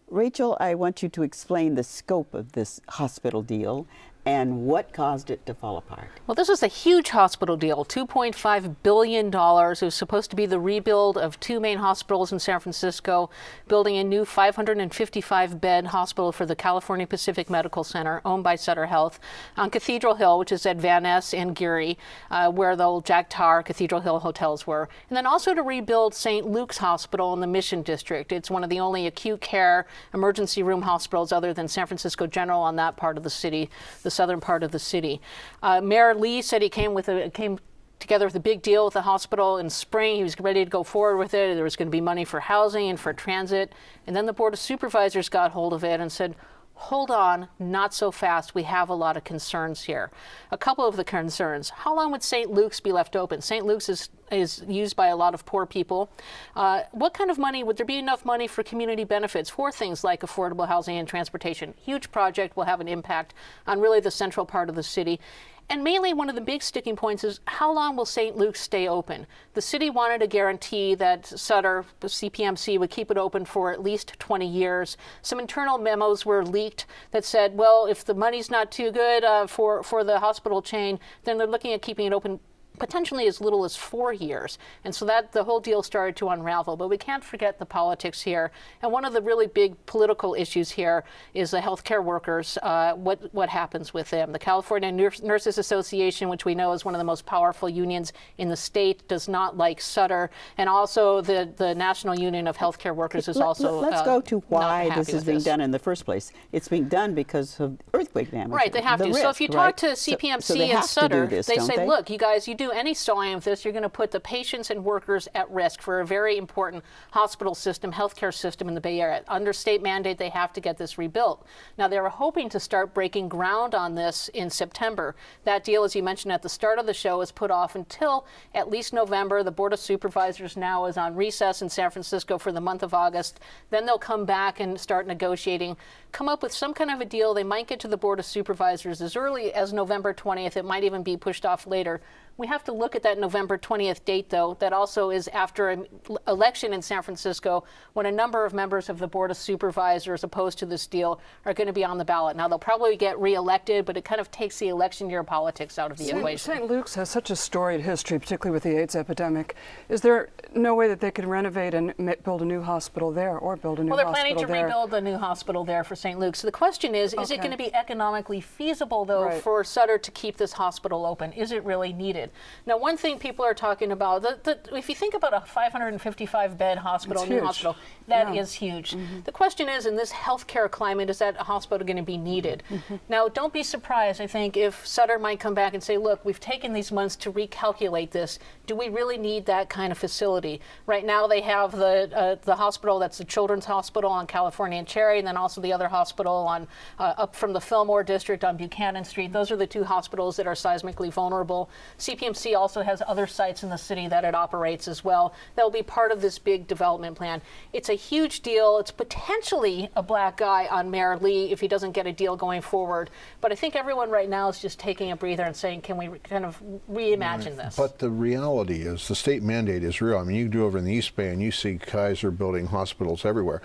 Rachel, I want you to explain the scope of this hospital deal and what caused it to fall apart. Well, this was a huge hospital deal, $2.5 billion. It was supposed to be the rebuild of two main hospitals in San Francisco, building a new 555-bed hospital for the California Pacific Medical Center, owned by Sutter Health, on Cathedral Hill, which is at Van Ness and Geary, where the old Jack Tar Cathedral Hill hotels were. And then also to rebuild St. Luke's Hospital in the Mission District. It's one of the only acute care emergency room hospitals other than San Francisco General on that part of the city, the southern part of the city. Mayor Lee said he came together with a big deal with the hospital in spring. He was ready to go forward with it. There was going to be money for housing and for transit. And then the Board of Supervisors got hold of it and said, hold on, not so fast. We have a lot of concerns here. A couple of the concerns. How long would St. Luke's be left open? St. Luke's is used by a lot of poor people. What kind of money, would there be enough money for community benefits for things like affordable housing and transportation? Huge project will have an impact on really the central part of the city. And mainly one of the big sticking points is how long will St. Luke's stay open? The city wanted a guarantee that Sutter, the CPMC, would keep it open for at least 20 years. Some internal memos were leaked that said, well, if the money's not too good for the hospital chain, then they're looking at keeping it open potentially as little as 4 years. And so that the whole deal started to unravel. But we can't forget the politics here. And one of the really big political issues here is the healthcare workers, what happens with them. The California Nurses Association, which we know is one of the most powerful unions in the state, does not like Sutter. And also the National Union of Healthcare Workers is also Let's go to why this is being done in the first place. It's being done because of earthquake damage. Right, they have to. Risk, so if you talk to CPMC and Sutter, they say, look, you guys, you do any stalling of this, you're going to put the patients and workers at risk for a very important hospital system, healthcare system in the Bay Area. Under state mandate, they have to get this rebuilt. Now, they were hoping to start breaking ground on this in September. That deal, as you mentioned at the start of the show, is put off until at least November. The Board of Supervisors now is on recess in San Francisco for the month of August. Then they'll come back and start negotiating, come up with some kind of a deal. They might get to the Board of Supervisors as early as November 20th. It might even be pushed off later. We have to look at that November 20th date, though. That also is after an election in San Francisco, when a number of members of the Board of Supervisors opposed to this deal are going to be on the ballot. Now, they'll probably get reelected, but it kind of takes the election year politics out of the equation. St. Luke's has such a storied history, particularly with the AIDS epidemic. Is there no way that they can renovate and build a new hospital there, or build a new hospital there? Well, they're planning to rebuild a new hospital there for St. Luke's. So the question is it going to be economically feasible, though, for Sutter to keep this hospital open? Is it really needed? Now, one thing people are talking about, if you think about a 555-bed hospital, new hospital, that is huge. Mm-hmm. The question is, in this healthcare climate, is that hospital going to be needed? Mm-hmm. Now, don't be surprised, I think, if Sutter might come back and say, look, we've taken these months to recalculate this. Do we really need that kind of facility? Right now, they have the hospital, that's the Children's Hospital on California and Cherry, and then also the other hospital on up from the Fillmore District on Buchanan Street. Those are the two hospitals that are seismically vulnerable. CPMC also has other sites in the city that it operates as well. That will be part of this big development plan. It's a huge deal. It's potentially a black eye on Mayor Lee if he doesn't get a deal going forward. But I think everyone right now is just taking a breather and saying, can we kind of reimagine this? But the reality is the state mandate is real. I mean, you do over in the East Bay and you see Kaiser building hospitals everywhere.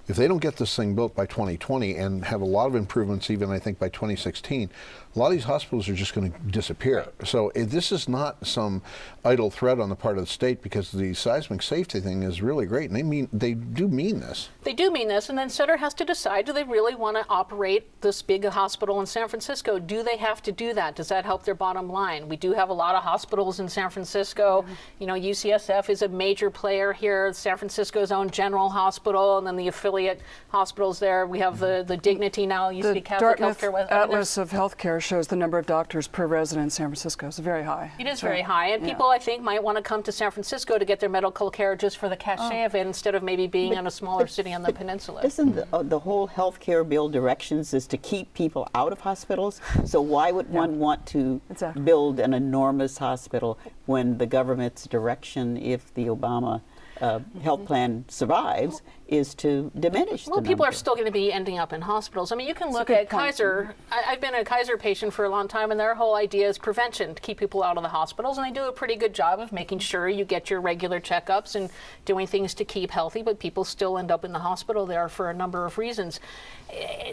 If they don't get this thing built by 2020 and have a lot of improvements, even I think by 2016, a lot of these hospitals are just going to disappear. So this is not some idle threat on the part of the state, because the seismic safety thing is really great, and they do mean this. They do mean this, and then Sutter has to decide, do they really want to operate this big hospital in San Francisco? Do they have to do that? Does that help their bottom line? We do have a lot of hospitals in San Francisco. Mm-hmm. You know, UCSF is a major player here, San Francisco's own General Hospital, and then the affiliate hospitals there. We have the Dignity now, used to be Catholic Healthcare. The Atlas of Healthcare shows the number of doctors per resident in San Francisco is very high. It is very high, and people, I think, might want to come to San Francisco to get their medical care just for the cachet of it, instead of maybe being in a smaller city on the peninsula. Isn't the whole healthcare bill directions is to keep people out of hospitals? So why would one want to build an enormous hospital when the government's direction, if the Obama health plan survives is to diminish Well, the people are number. still going to be ending up in hospitals. I mean, you can look good at point. Kaiser. I've been a Kaiser patient for a long time, and their whole idea is prevention, to keep people out of the hospitals. And they do a pretty good job of making sure you get your regular checkups and doing things to keep healthy, but people still end up in the hospital there for a number of reasons.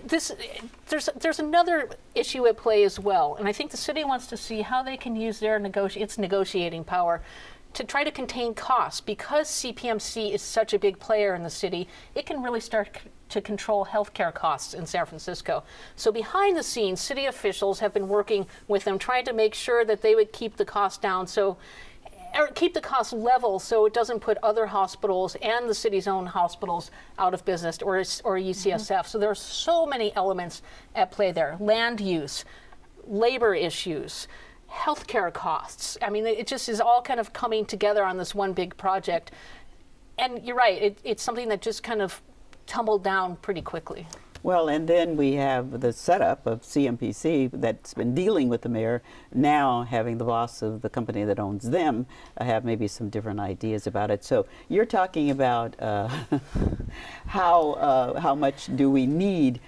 There's another issue at play as well, and I think the city wants to see how they can use its negotiating power to try to contain costs. Because CPMC is such a big player in the city, it can really start to control healthcare costs in San Francisco. So behind the scenes, city officials have been working with them, trying to make sure that they would keep the cost down, or keep the cost level so it doesn't put other hospitals and the city's own hospitals out of business, or UCSF. So there are so many elements at play there. Land use, labor issues, healthcare costs. I mean, it just is all kind of coming together on this one big project. And you're right, it's something that just kind of tumbled down pretty quickly. Well, and then we have the setup of CMPC that's been dealing with the mayor, now having the boss of the company that owns them have maybe some different ideas about it. So you're talking about how much do we need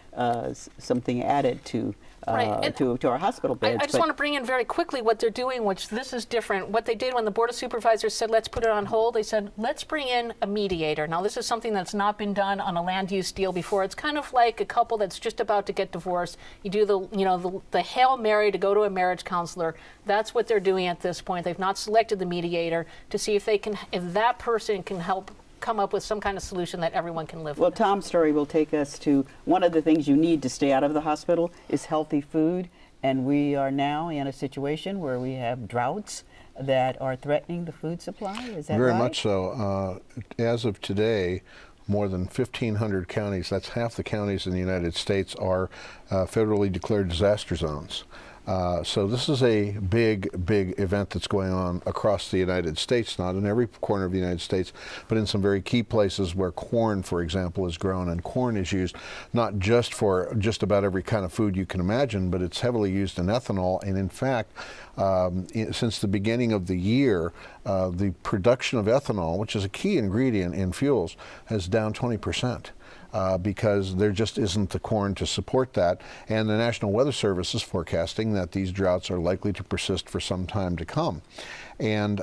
something added to Right. to our hospital beds. I just want to bring in very quickly what they're doing, which this is different. What they did when the Board of Supervisors said, let's put it on hold, they said, let's bring in a mediator. Now, this is something that's not been done on a land use deal before. It's kind of like a couple that's just about to get divorced. You do the Hail Mary to go to a marriage counselor. That's what they're doing at this point. They've not selected the mediator to see if that person can help come up with some kind of solution that everyone can live Well, with. Tom's story will take us to one of the things you need to stay out of the hospital is healthy food. And we are now in a situation where we have droughts that are threatening the food supply. Is that right? Very much so. As of today, more than 1,500 counties, that's half the counties in the United States, are federally declared disaster zones. So this is a big event that's going on across the United States, not in every corner of the United States, but in some very key places where corn, for example, is grown. And corn is used not just for just about every kind of food you can imagine, but it's heavily used in ethanol. And in fact, since the beginning of the year, the production of ethanol, which is a key ingredient in fuels, is down 20%. Because there just isn't the corn to support that. And the National Weather Service is forecasting that these droughts are likely to persist for some time to come. And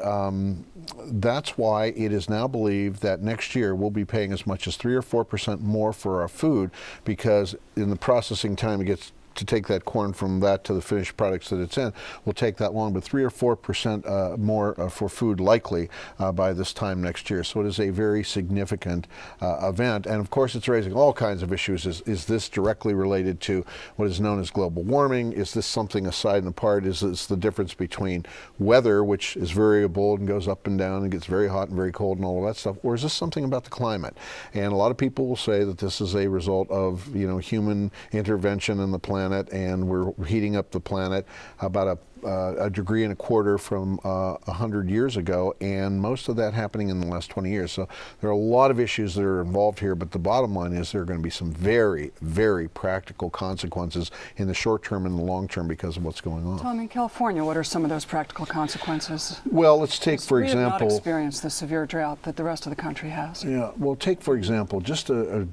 that's why it is now believed that next year we'll be paying as much as 3 or 4% more for our food, because in the processing time it gets to take that corn from that to the finished products that it's in will take that long, but 3 or 4% more for food likely by this time next year. So it is a very significant event. And of course, it's raising all kinds of issues. Is this directly related to what is known as global warming? Is this something aside and apart? Is this the difference between weather, which is variable and goes up and down and gets very hot and very cold and all of that stuff? Or is this something about the climate? And a lot of people will say that this is a result of human intervention in the planet, and we're heating up the planet about a degree and a quarter from 100 years ago, and most of that happening in the last 20 years. So there are a lot of issues that are involved here, but the bottom line is there are going to be some very, very practical consequences in the short term and the long term because of what's going on. Tom, in California, what are some of those practical consequences? Well, let's take, for We have example, not experienced the severe drought that the rest of the country has. yeah, well, take, for example, just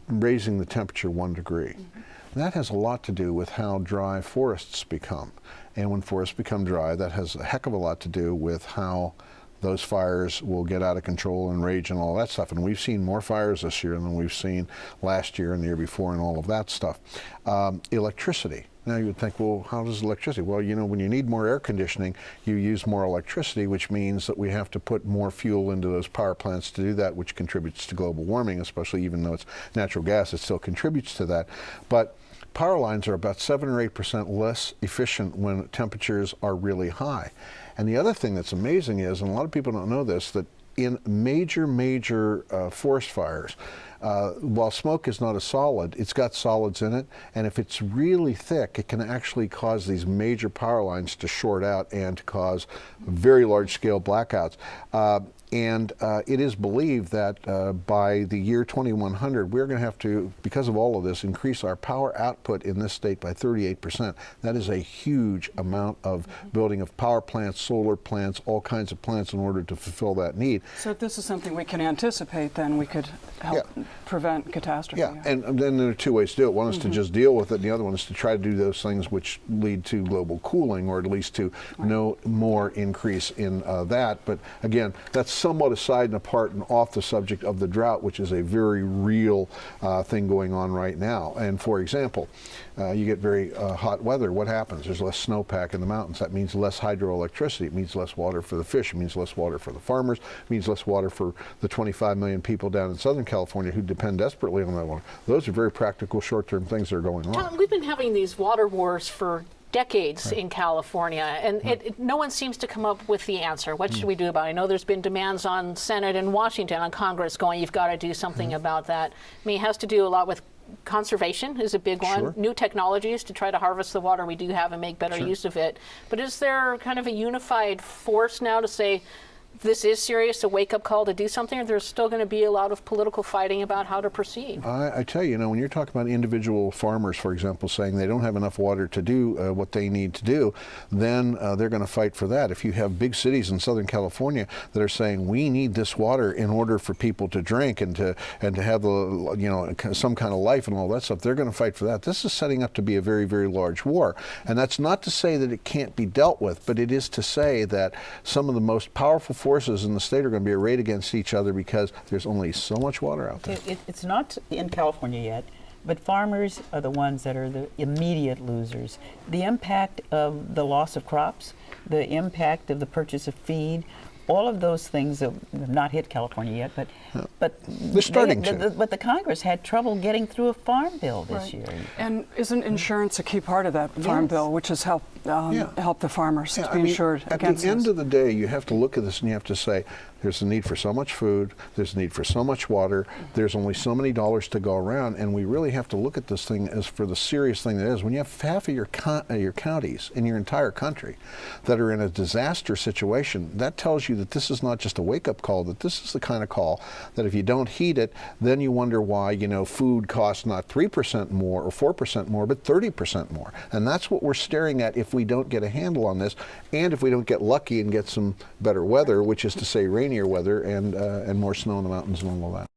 raising the temperature 1 degree. That has a lot to do with how dry forests become. And when forests become dry, that has a heck of a lot to do with how those fires will get out of control and rage and all that stuff. And we've seen more fires this year than we've seen last year and the year before and all of that stuff. Electricity. Now you would think, well, how does electricity? Well, when you need more air conditioning, you use more electricity, which means that we have to put more fuel into those power plants to do that, which contributes to global warming, especially even though it's natural gas, it still contributes to that. But power lines are about 7 or 8% less efficient when temperatures are really high. And the other thing that's amazing is, and a lot of people don't know this, that in major forest fires, while smoke is not a solid, it's got solids in it, and if it's really thick, it can actually cause these major power lines to short out and to cause very large-scale blackouts. And it is believed that by the year 2100, we're going to have to, because of all of this, increase our power output in this state by 38%. That is a huge amount of building of power plants, solar plants, all kinds of plants in order to fulfill that need. So if this is something we can anticipate, then we could help prevent catastrophe. Yeah, and then there are two ways to do it. One is to just deal with it, and the other one is to try to do those things which lead to global cooling, or at least to no more increase in that. But again, that's somewhat aside and apart and off the subject of the drought, which is a very real thing going on right now. And for example, you get very hot weather. What happens? There's less snowpack in the mountains. That means less hydroelectricity. It means less water for the fish. It means less water for the farmers. It means less water for the 25 million people down in Southern California who depend desperately on that water. Those are very practical short-term things that are going on. Tom, we've been having these water wars for decades in California, and no one seems to come up with the answer. What should we do about it? I know there's been demands on Senate and Washington, on Congress, going, you've got to do something about that. I mean, it has to do a lot with conservation is a big one. Sure. New technologies to try to harvest the water we do have and make better use of it. But is there kind of a unified force now to say, this is serious, a wake-up call to do something, or there's still going to be a lot of political fighting about how to proceed? I tell you, when you're talking about individual farmers, for example, saying they don't have enough water to do what they need to do, then they're going to fight for that. If you have big cities in Southern California that are saying we need this water in order for people to drink and to have some kind of life and all that stuff, they're going to fight for that. This is setting up to be a very, very large war, and that's not to say that it can't be dealt with, but it is to say that some of the most powerful forces in the state are going to be arrayed against each other because there's only so much water out there. It's not in California yet, but farmers are the ones that are the immediate losers. The impact of the loss of crops, the impact of the purchase of feed, all of those things that have not hit California yet, but they're starting to. But the Congress had trouble getting through a farm bill this year. And isn't insurance a key part of that farm bill, which has helped help the farmers to be insured against At the end of the day, you have to look at this and you have to say, there's a need for so much food, there's a need for so much water, there's only so many dollars to go around, and we really have to look at this thing as for the serious thing that is. When you have half of your counties in your entire country that are in a disaster situation, that tells you that this is not just a wake-up call, that this is the kind of call that if you don't heed it, then you wonder why, food costs not 3% more or 4% more, but 30% more. And that's what we're staring at if we don't get a handle on this, and if we don't get lucky and get some better weather, which is to say rainier weather and more snow in the mountains and all of that.